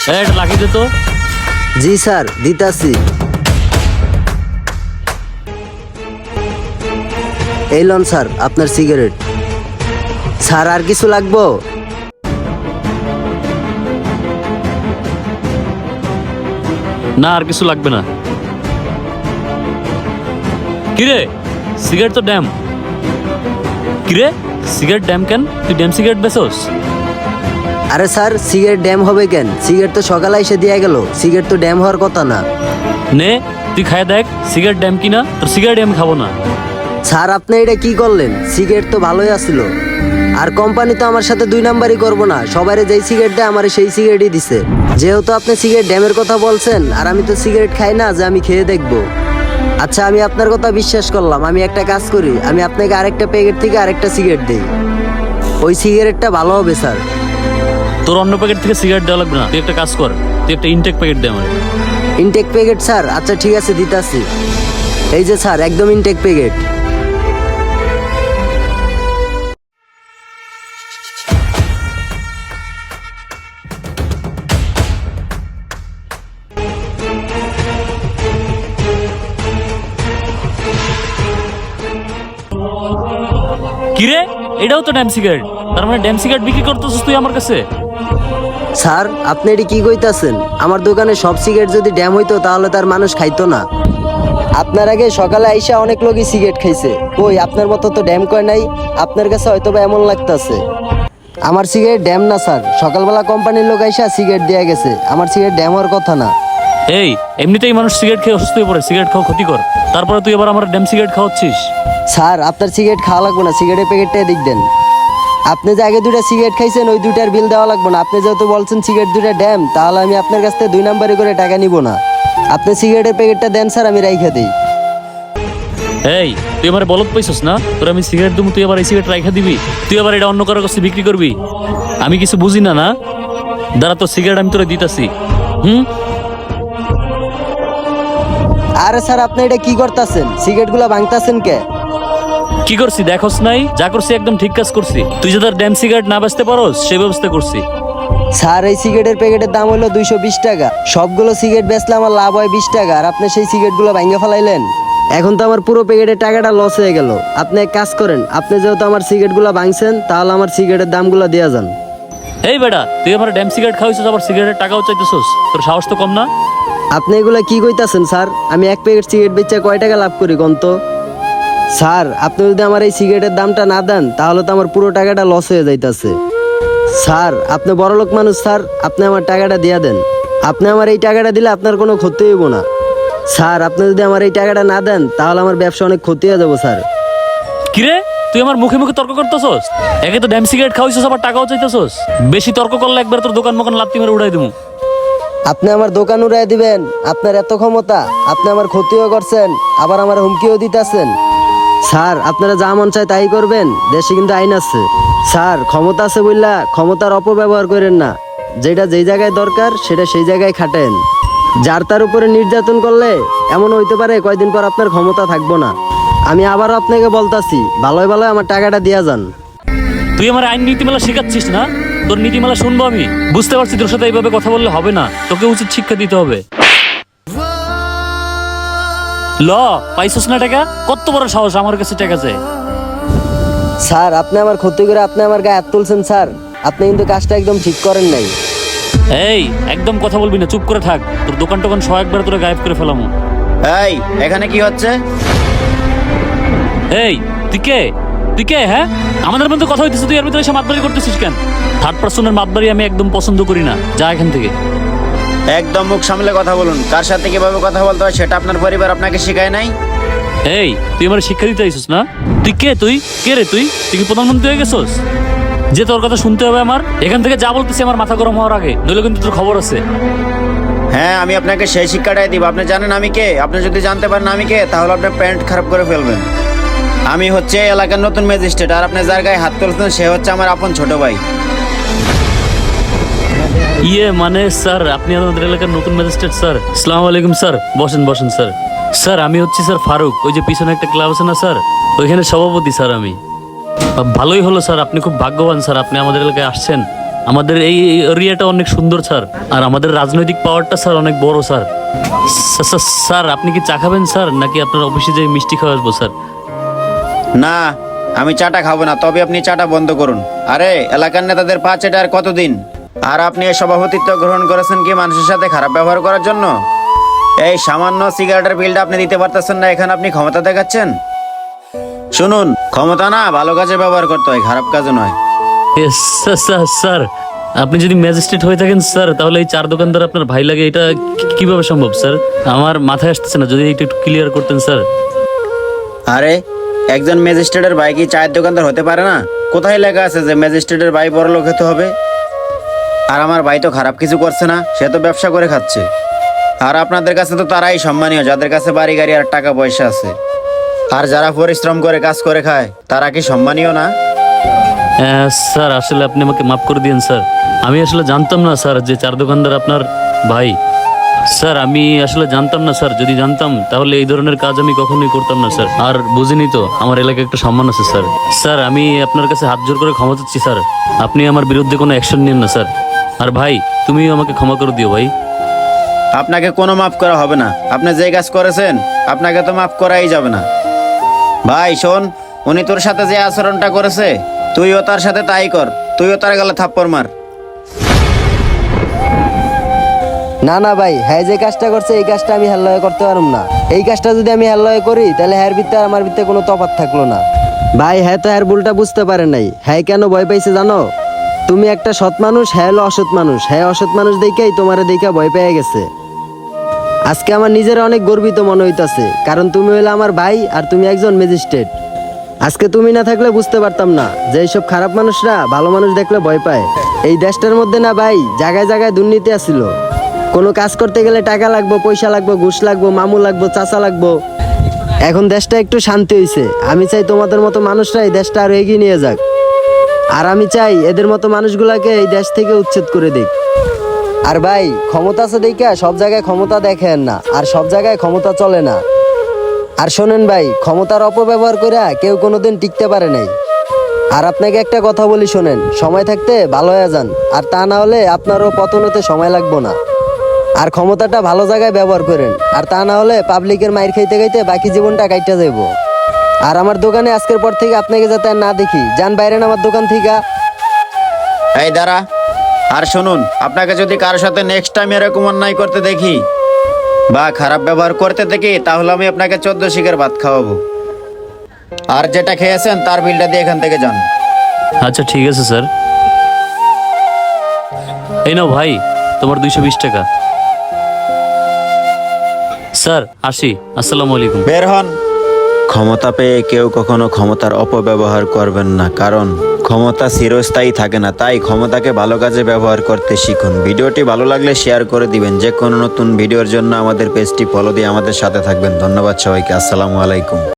এটা লাগিয়ে দে তো। জি স্যার, দিতাছি। এই লন স্যার আপনার সিগারেট। স্যার আর কিছু লাগবো? না আর কিছু লাগবে না। কিরে সিগারেট তো ড্যাম। কিরে সিগারেট ড্যাম কেন? তুই ড্যাম সিগারেট বেচোস? আরে স্যার সিগারেট ড্যাম হবে কেন? সিগারেট তো সকালে এসে দিয়ে গেল, সিগারেট তো ড্যাম হওয়ার কথা না। নে তুই খায় দেখ সিগারেট ড্যাম কিনা। তোর সিগারেট আমি খাবো না। স্যার আপনি এটা কি করলেন? সিগারেট তো ভালোই আসছিল। আর কোম্পানি তো আমার সাথে দুই নাম্বারই করবো না, সবারে যেই সিগারেট দেয় আমার সেই সিগারেটই দিছে। যেহেতু আপনি সিগারেট ড্যামের কথা বলছেন, আর আমি তো সিগারেট খাই না যে আমি খেয়ে দেখবো। আচ্ছা আমি আপনার কথা বিশ্বাস করলাম, আমি একটা কাজ করি, আমি আপনাকে আরেকটা প্যাকেট থেকে আরেকটা সিগারেট দিই, ওই সিগারেটটা ভালো হবে স্যার। তোর অন্য প্যাকেট থেকে সিগারেট দেওয়া লাগবে না। তুই একটা কাজ কর, তুই একটা ইনটেক প্যাকেট দে আমার। Intake packet sir? আচ্ছা ঠিক আছে দিতাছি। এই যে স্যার একদম ইনটেক প্যাকেট। কিরে এটাও তো ড্যাম সিগারেট। তার মানে ড্যাম সিগারেট বিক্রি করতেছিস তুই আমার কাছে? স্যার আপনি এটি কি কইতাছেন? আমার দোকানে সব সিগারেট যদি ড্যাম হইতো তাহলে তার মানুষ খাইতো না। আপনার আগে সকালে আইসা অনেক লোকই সিগারেট খাইছে, কই আপনার মতো তো ড্যাম কয় নাই। আপনার কাছে হয়তো বা এমন লাগতাছে। আমার সিগারেট ড্যাম না স্যার, সকালবেলা কোম্পানির লোক আইসা সিগারেট দিয়ে গেছে, আমার সিগারেট ড্যাম হওয়ার কথা না। এই এমনিতেই মানুষ সিগারেট খেয়ে অসুস্থ হয়ে পড়ে, সিগারেট খাওয়া ক্ষতিকর, তারপরে তুই আবার আমার ড্যাম সিগারেট খাওয়াচ্ছিস। স্যার আপনার সিগারেট খাওয়া লাগবে না, সিগারেটের প্যাকেটটা দিক দেন। আপনি যে আগে দুইটা সিগারেট খাইছেন ওই দুইটার বিল দেওয়া লাগবে না। আপনি যেহেতু বলছেন সিগারেট দুইটা ড্যাম, তাহলে আমি আপনার কাছ থেকে দুই নাম্বারে করে টাকা নিব না। আপনি সিগারেটের প্যাকেটটা দেন স্যার, আমি রাইখা দিই। এই তুই আমার বলত পাইছস না? তোর আমি সিগারেট দেবো, তুই আবার এই সিগারেট রাখা দিবি? তুই আবার এটা অন্য কারো কাছে বিক্রি করবি? আমি কিছু বুঝি না না? দাঁড়া তোর সিগারেট আমি তোরে দিতাছি। আরে স্যার আপনি এটা কি করতেছেন? সিগারেটগুলো ভাঙতাছেন কে? কি করছি দেখোস নাই? যা করছি একদম ঠিক কাজ করছি। তুই যে তোর ড্যাম সিগারেট না বেচতে পারোস সেই ব্যবস্থা করছি। স্যার এই সিগারেটের প্যাকেটের দাম হলো 220 টাকা। সবগুলো সিগারেট বেচলে আমার লাভ হয় 20 টাকা, আর আপনি সেই সিগারেটগুলো ভাঙে ফেলাইলেন। এখন তো আমার পুরো প্যাকেটের টাকাটা লস হয়ে গেল। আপনি এক কাজ করেন, আপনি যেহেতু আমার সিগারেটগুলো ভাঙছেন, তাহলে আমার সিগারেটের দামগুলো দেওয়া যান। এই বেটা তুই আমার ড্যাম সিগারেট খাওয়াইছিস, আবার সিগারেটের টাকাও চাইতেছিস? তোর সাহস তো কম না? আপনি এগুলো কি কইতাছেন স্যার? আমি এক প্যাকেট সিগারেট বেচে কয় টাকা লাভ করি কোন তো? স্যার আপনি যদি আমার এই সিগারেটের দামটা না দেন তাহলে তো আমার পুরো টাকাটা লস হয়ে যাইতাছে। স্যার আপনি বড়লোক মানুষ স্যার, আপনি আমার টাকাটা দিয়া দেন। আপনি আমার এই টাকাটা দিলে আপনার কোনো ক্ষতি হইব না। স্যার আপনি যদি আমার এই টাকাটা না দেন তাহলে আমার ব্যবসা অনেক ক্ষতি হয়ে যাবো স্যার। কিরে তুই আমার মুখে মুখে তর্ক করতেছস? একে তো ড্যাম সিগারেট খাওয়াইছিস আবার টাকাও চাইতেছস। বেশি তর্ক করলে একবার তোর দোকান মোকান লাত্তি মেরে উড়াই দেবো। আপনি আমার দোকান উড়াই দিবেন? আপনার এত ক্ষমতা? আপনি আমার ক্ষতিও করছেন, আবার আমার হুমকিও দিতেছেন। স্যার আপনারা যা মন চায় তাই করবেন, দেশে কিন্তু আইন আছে। স্যার ক্ষমতা আছে বললা ক্ষমতার অপব্যবহার করেন না। যেটা যেই জায়গায় দরকার সেটা সেই জায়গায় খাটেন। যার তার উপরে নির্যাতন করলে এমন হইতে পারে কয়দিন পর আপনার ক্ষমতা থাকবো না। আমি আবারও আপনাকে বলতাছি, ভালোই ভালোই আমার টাকাটা দিয়া যান। তুই আমার আইন নীতিমালা শেখাচ্ছিস না? তোর নীতিমালা শুনবো আমি। বুঝতে পারছি তোর সাথে এইভাবে কথা বললে হবে না, তোকে উচিত শিক্ষা দিতে হবে। ল পাইছস না টাকা? কত বড় সাহস আমার কাছে টাকা চাই? স্যার আপনি আমার ক্ষতি করে আপনি আমার গায়ে হাত তুলছেন স্যার, আপনি কিন্তু কাজটা একদম ঠিক করেন নাই। এই একদম কথা বলবি না, চুপ করে থাক। তোর দোকান টোকান সব একবার তোরা গায়েব করে ফেলামু। এই এখানে কি হচ্ছে? এই তুই কে? তুই কে? হ্যাঁ আমাদের মধ্যে কথা হইতেছে, তুই এর ভিতরে এসে মাতবাড়ি করতেছিস কেন? থার্ড পার্সনের মাতবাড়ি আমি একদম পছন্দ করি না, যা এখান থেকে। একদম মুখ সামলে কথা বলুন। কার সাথে কিভাবে কথা বলতে হয় সেটা আপনার পরিবার আপনাকে শেখায় নাই? এই তুই আমার শিক্ষা দিতে আইছিস না? তুই কে? তুই কে রে? তুই তুই কি প্রধানমন্ত্রী হয়ে গেছস যে তোর কথা শুনতে হবে আমার? এখান থেকে যা বলতেছি আমার মাথা গরম হওয়ার আগে, নইলে কিন্তু তোর খবর আছে। হ্যাঁ আমি আপনাকে সেই শিক্ষাটাই দিব। আপনি জানেন আমি কে? আপনি যদি জানতে পারেন আমি কে, তাহলে আপনার প্যান্ট খারাপ করে ফেলবেন। আমি হচ্ছে এই এলাকার নতুন ম্যাজিস্ট্রেট, আর আপনি যার গায়ে হাত তুলছেন সে হচ্ছে আমার আপন ছোট ভাই। মানে স্যার আপনি আমাদের এলাকার নতুন ম্যাজিস্ট্রেট স্যার? আসসালামু আলাইকুম স্যার, বসেন বসেন স্যার। স্যার আমি হচ্ছি স্যার ফারুক, ওই যে পিছনে একটা ক্লাব আছে না স্যার, ওইখানে সভাপতি স্যার আমি। ভালোই হলো স্যার, আপনি খুব ভাগ্যবান স্যার, আপনি আমাদের এলাকায় আসছেন। আমাদের এই এরিয়াটা অনেক সুন্দর স্যার, আর আমাদের রাজনৈতিক পাওয়ারটা স্যার অনেক বড় স্যার। স্যার আপনি কি চা খাবেন স্যার, নাকি আপনার অফিসে যে মিষ্টি খাওয়া আসবো স্যার? না, আমি চাটা খাবো না, তবে আপনি চাটা বন্ধ করুন। আরে এলাকার নেতাদের পা চেটে আর কতদিন? আর আপনি এই সভাপতিত্ব গ্রহণ করেছেন কি মানুষের সাথে খারাপ ব্যবহার করার জন্য? এই সামান্য সিগারেটের বিলটা আপনি দিতে পারতেছেন না, এখানে আপনি ক্ষমতা দেখাচ্ছেন? শুনুন, ক্ষমতা না ভালো কাজে ব্যবহার করতে হয়, খারাপ কাজে নয়। স্যার আপনি যদি ম্যাজিস্ট্রেট হয়ে থাকেন স্যার, তাহলে এই চার দোকানদার আপনার ভাই লাগে, এটা কিভাবে সম্ভব স্যার? আমার মাথায় আসতেছে না, যদি একটু ক্লিয়ার করতেন স্যার। আরে একজন ম্যাজিস্ট্রেটের ভাই কি চায়ের দোকানদার হতে পারে না? কোথায় লেখা আছে যে ম্যাজিস্ট্রেটের ভাই বড় লোক হতে হবে? আর আমার ভাই তো খারাপ কিছু করছে না, সে তো ব্যবসা করে খাচ্ছে। আর আপনাদের কাছে তো তারাই সম্মানীয়, যাদের কাছে বাড়ি গাড়ি আর টাকা পয়সা আছে। আর যারা পরিশ্রম করে কাজ করে খায়, তারা কি সম্মানীয় না? স্যার আসলে আপনি আমাকে মাফ করে দিন স্যার, আমি আসলে জানতাম না স্যার যে চার দোকানদার আপনার ভাই। স্যার আমি আসলে জানতাম না স্যার, যদি জানতাম তাহলে এই ধরনের কাজ আমি কখনোই করতাম না স্যার। আর বুঝিনি তো, আমার এলাকায় একটা সম্মান আছে স্যার। স্যার আমি আপনার কাছে হাত জোর করে ক্ষমা চাচ্ছি স্যার, আপনি আমার বিরুদ্ধে কোনো অ্যাকশন নিন না স্যার। আর ভাই তুমিও আমাকে ক্ষমা করে দিও ভাই। আপনাকে কোনো মাফ করা হবে না, আপনি যে কাজ করেছেন আপনাকে তো মাফ করাই যাবে না। ভাই শোন, উনি তোর সাথে যে আচরণটা করেছে, তুইও তার সাথে তাই কর, তুইও তার গালে থাপ্পড় মার। না না ভাই, হ্যাঁ যে কাজটা করছে এই কাজটা আমি হেল্লয়ে করতে পারুম না। এই কাজটা যদি আমি হেল্লয়ে করি তাহলে হ্যার ভিত্তে আর আমার ভিত্তে কোনো তফাৎ থাকলো না। ভাই হ্যাঁ তো হ্যার ভুলটা বুঝতে পারে নাই। হ্যাঁ কেন ভয় পাইছে জানো? তুমি একটা সৎ মানুষ, হ্যাঁ হলো অসৎ মানুষ। হ্যাঁ অসৎ মানুষ দেখেই তোমারে দেখা ভয় পেয়ে গেছে। আজকে আমার নিজের অনেক গর্বিত মনে হইতাছে, কারণ তুমি হইলে আমার ভাই আর তুমি একজন ম্যাজিস্ট্রেট। আজকে তুমি না থাকলে বুঝতে পারতাম না যে এইসব খারাপ মানুষরা ভালো মানুষ দেখলে ভয় পায়। এই দেশটার মধ্যে না ভাই জায়গায় জায়গায় দুর্নীতি আছিল। কোনো কাজ করতে গেলে টাকা লাগবো, পয়সা লাগবো, ঘুষ লাগবো, মামু লাগবো, চাচা লাগবো। এখন দেশটা একটু শান্তি হয়েছে। আমি চাই তোমাদের মতো মানুষরা এই দেশটা আরো এগিয়ে নিয়ে যাক। আর আমি চাই এদের মতো মানুষগুলাকে এই দেশ থেকে উচ্ছেদ করে দিক। আর ভাই ক্ষমতা আছে দেখা সব জায়গায় ক্ষমতা দেখেন না, আর সব জায়গায় ক্ষমতা চলে না। আর শোনেন ভাই, ক্ষমতার অপব্যবহার করে কেউ কোনোদিন টিকতে পারে নাই। আর আপনাকে একটা কথা বলি শোনেন, সময় থাকতে ভালো হয়ে যান, আর তা না হলে আপনারও পতন হতে সময় লাগবো না। আর ক্ষমতাটা ভালো জায়গায় ব্যবহার করেন, আর তা না হলে পাবলিকের মাইর খাইতে খাইতে বাকি জীবনটা কাইটা যাইব। আর আমার দোকানে আজকের পর থেকে আপনাকে যাতে আর না দেখি, যান বাইরেন আমার দোকান থেকে। এই দাঁড়া, আর শুনুন, আপনাকে যদি কারোর সাথে নেক্সট টাইম এরকম অন্যায় করতে দেখি বা খারাপ ব্যবহার করতে দেখি, তাহলে আমি আপনাকে 14 শিকের ভাত খাওয়াবো। আর যেটা খেয়েছেন তার বিলটা দিয়ে এখান থেকে যান। আচ্ছা ঠিক আছে স্যার, এই নাও ভাই তোমার 220 টাকা। স্যার আসি, আসসালামু আলাইকুম। বের হন। ক্ষমতা পেয়ে কেউ কখনো ক্ষমতার অপব্যবহার করবেন না, কারণ ক্ষমতা চিরস্থায়ী থাকে না। তাই ক্ষমতাকে ভালো কাজে ব্যবহার করতে শিখুন। ভিডিওটি ভালো লাগলে শেয়ার করে দিবেন। যে কোনো নতুন ভিডিওর জন্য আমাদের পেজটি ফলো দিয়ে আমাদের সাথে থাকবেন। ধন্যবাদ সবাইকে। আসসালামু আলাইকুম।